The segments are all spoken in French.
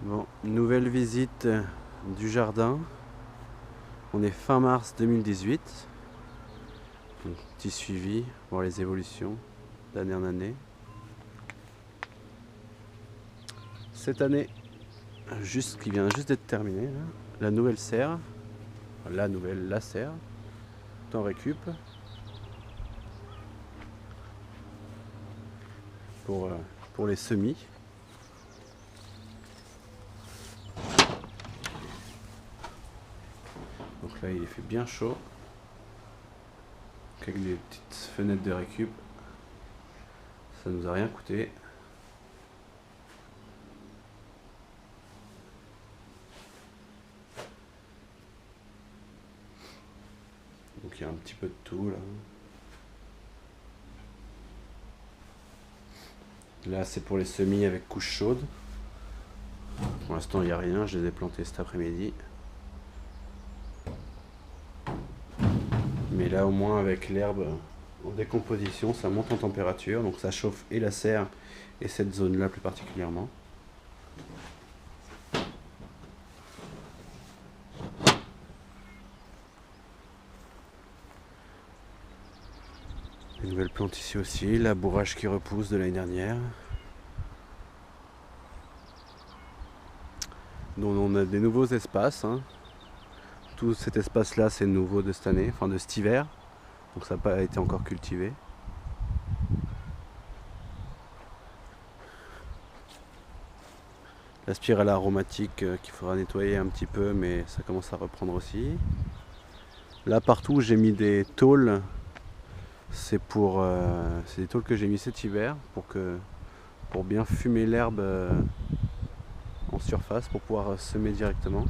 Bon, nouvelle visite du jardin. On est fin mars 2018. Donc, petit suivi, voir les évolutions d'année en année. Cette année, qui vient juste d'être terminée, là, la nouvelle serre, la serre, temps récup pour les semis. Donc là, il fait bien chaud, avec des petites fenêtres de récup. Ça nous a rien coûté. Donc il y a un petit peu de tout là. Là c'est pour les semis avec couche chaude. Pour l'instant il n'y a rien, je les ai plantés cet après-midi. Mais là au moins avec l'herbe en décomposition, ça monte en température, donc ça chauffe et la serre et cette zone là plus particulièrement. Une nouvelle plante ici aussi, la bourrache qui repousse de l'année dernière. Donc on a des nouveaux espaces. Tout cet espace là c'est nouveau de cette année, enfin de cet hiver. Donc ça n'a pas été encore cultivé. La spirale aromatique qu'il faudra nettoyer un petit peu, mais ça commence à reprendre aussi. Là partout j'ai mis des tôles. C'est des tôles que j'ai mis cet hiver pour bien fumer l'herbe en surface pour pouvoir semer directement.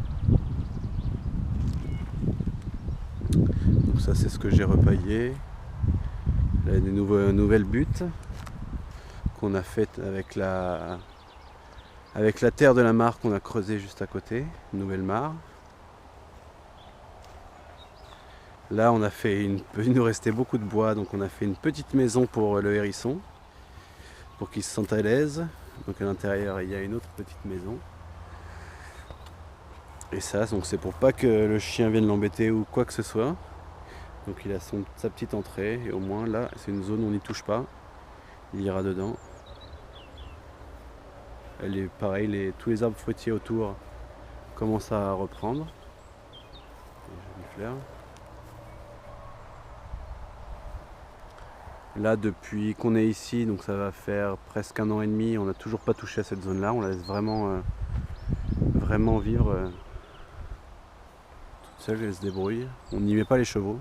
Donc ça c'est ce que j'ai repaillé. Là, des nouvelles buttes qu'on a faites avec la terre de la mare qu'on a creusée juste à côté, une nouvelle mare. Là on a fait il nous restait beaucoup de bois, donc on a fait une petite maison pour le hérisson, pour qu'il se sente à l'aise. Donc à l'intérieur il y a une autre petite maison. Et ça, donc c'est pour pas que le chien vienne l'embêter ou quoi que ce soit. Donc il a sa petite entrée, et au moins là c'est une zone où on n'y touche pas. Il ira dedans. Elle est pareil, tous les arbres fruitiers autour commencent à reprendre. Des jolies fleurs. Là depuis qu'on est ici, donc ça va faire presque 1 an et demi, on n'a toujours pas touché à cette zone là, on la laisse vraiment vivre toute seule, elle se débrouille. On n'y met pas les chevaux.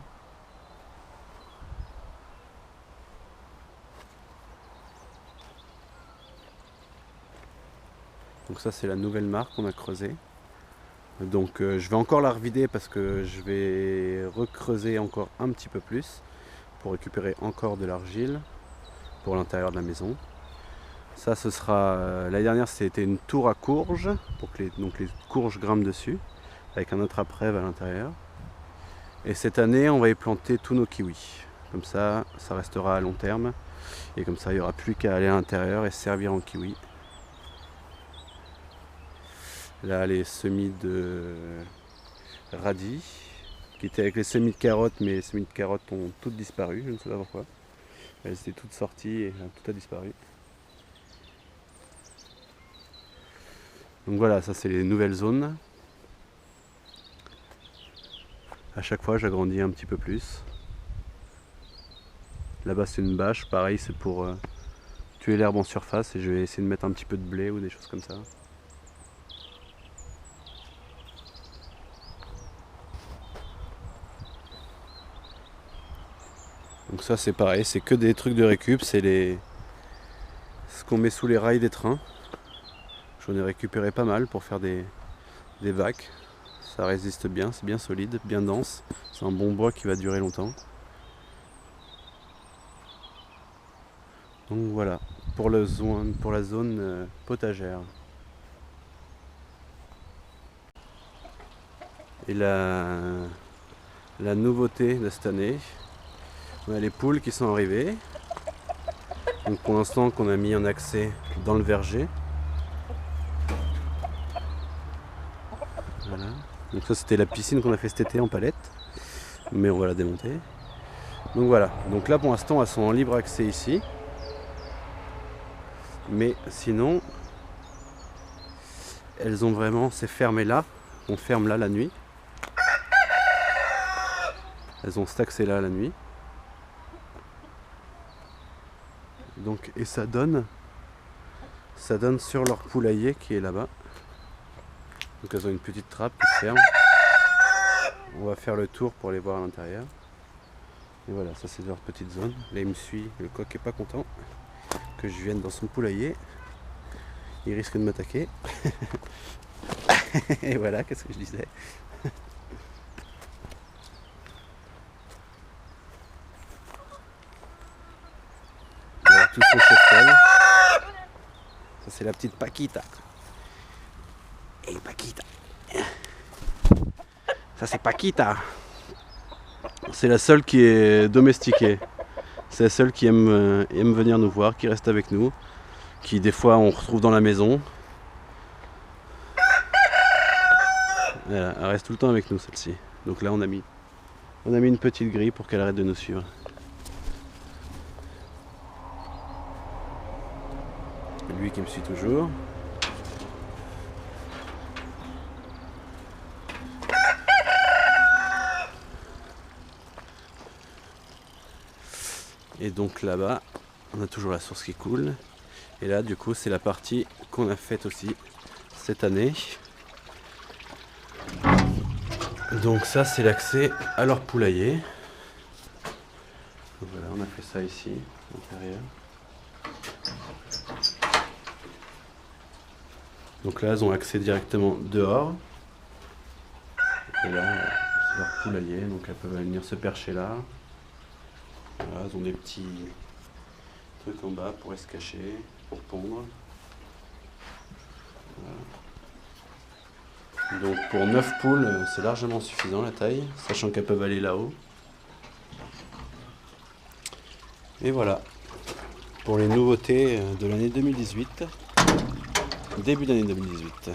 Donc ça c'est la nouvelle mare qu'on a creusée. Donc je vais encore la revider parce que je vais recreuser encore un petit peu plus pour récupérer encore de l'argile pour l'intérieur de la maison. Ça ce sera, l'année dernière c'était une tour à courges pour que les courges grimpent dessus avec un autre après à l'intérieur. Et cette année on va y planter tous nos kiwis. Comme ça restera à long terme et comme ça il n'y aura plus qu'à aller à l'intérieur et se servir en kiwi. Là les semis de radis qui étaient avec les semis de carottes, mais les semis de carottes ont toutes disparu, je ne sais pas pourquoi. Elles étaient toutes sorties et tout a disparu. Donc voilà, ça c'est les nouvelles zones. À chaque fois j'agrandis un petit peu plus. Là-bas c'est une bâche, pareil c'est pour tuer l'herbe en surface et je vais essayer de mettre un petit peu de blé ou des choses comme ça. Donc ça c'est pareil, c'est que des trucs de récup, c'est ce qu'on met sous les rails des trains. J'en ai récupéré pas mal pour faire des vacs. Ça résiste bien, c'est bien solide, bien dense. C'est un bon bois qui va durer longtemps. Donc voilà, pour la zone potagère. Et la nouveauté de cette année, on a les poules qui sont arrivées. Donc pour l'instant qu'on a mis en accès dans le verger. Voilà. Donc ça c'était la piscine qu'on a fait cet été en palette. Mais on va la démonter. Donc voilà. Donc là pour l'instant elles sont en libre accès ici. Mais sinon, elles ont vraiment, c'est fermé là. On ferme là la nuit. Elles ont cet accès là la nuit. Donc, et ça donne sur leur poulailler qui est là-bas. Donc elles ont une petite trappe qui se ferme. On va faire le tour pour les voir à l'intérieur. Et voilà, ça c'est leur petite zone. Là il me suit, le coq est pas content que je vienne dans son poulailler. Il risque de m'attaquer. Et voilà, qu'est-ce que je disais. Voilà, tout son cheptel. Ça c'est la petite Paquita. Hey Paquita. Ça c'est Paquita. C'est la seule qui est domestiquée. C'est la seule qui aime venir nous voir, qui reste avec nous, qui des fois on retrouve dans la maison. Voilà, elle reste tout le temps avec nous celle-ci. Donc là on a mis une petite grille pour qu'elle arrête de nous suivre. Lui qui me suit toujours. Et donc là-bas, on a toujours la source qui coule. Et là, du coup, c'est la partie qu'on a faite aussi cette année. Donc ça, c'est l'accès à leur poulailler. Donc voilà, on a fait ça ici, à l'intérieur. Donc là, elles ont accès directement dehors. Et là, c'est leur poulailler, donc elles peuvent venir se percher là. Voilà, elles ont des petits trucs en bas pour se cacher, pour pondre. Voilà. Donc pour 9 poules, c'est largement suffisant la taille, sachant qu'elles peuvent aller là-haut. Et voilà, pour les nouveautés de l'année 2018, début d'année 2018.